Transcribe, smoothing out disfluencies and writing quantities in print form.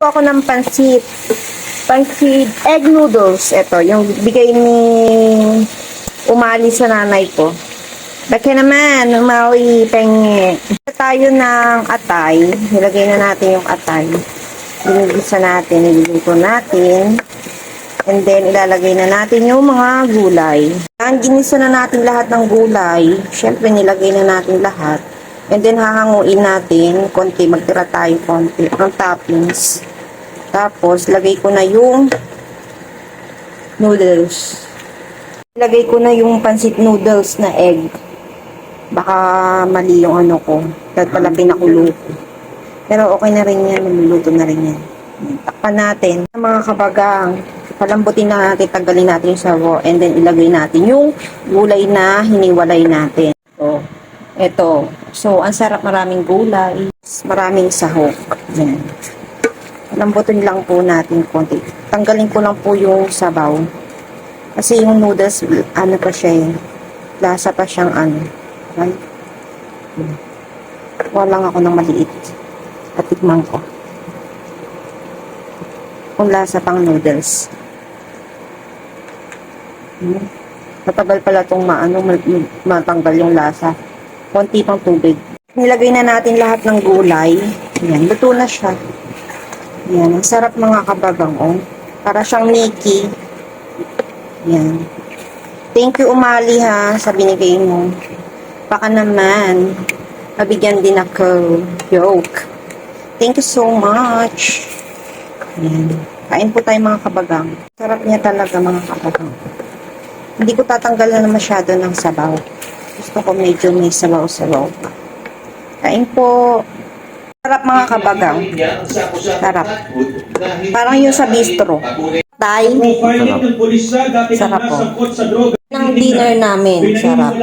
Ako ng pansit. Pansit egg noodles. Ito, yung bigay ni Umali sa nanay ko. Bakit naman, umawi, penge. Tayo ng atay. Nilagay na natin yung atay. Binigisa natin, niluluto natin. And then, ilalagay na natin yung mga gulay. Ang ginisa na natin lahat ng gulay. Siyempre, nilagay na natin lahat. And then, hahanguin natin. Konti, magtira tayo konti. Ang toppings. Tapos, lagay ko na yung noodles. Ilagay ko na yung pansit noodles na egg. Baka mali yung ano ko. Dahil pala pinakulo ko. Pero okay na rin yan. Niluluto na rin yan. Takpan natin. Mga kabagang, palambutin na natin, tanggalin natin yung sabaw. And then ilagay natin yung gulay na hiniwalay natin. So, ito. So, ang sarap, maraming gulay. Maraming sahog. Yan. Palambutin lang po natin konti. Tanggalin ko lang po yung sabaw. Kasi yung noodles, ano pa siya eh. Lasa pa siyang ano. Right? Kuha lang ako ng maliit. Patikman ko. Kung lasa pang noodles. Matagal pala itong matanggal yung lasa. Konti pang tubig. Nilagay na natin lahat ng gulay. Yan, luto na siya. Yan, ang sarap mga kabagang. Oh. Para siyang Mickey. Yan. Thank you, Umali, ha, sa binigay mo. Baka naman, mabigyan din ako. Joke. Thank you so much. Yan. Kain po tayo mga kabagang. Sarap niya talaga mga kabagang. Hindi ko tatanggalan na masyado ng sabaw. Gusto ko medyo may sabaw-sabaw. Kain po. Sarap mga kabagang. Sarap. Parang yung sa bistro. Tay. Sarap po. Ng dinner namin. Sarap.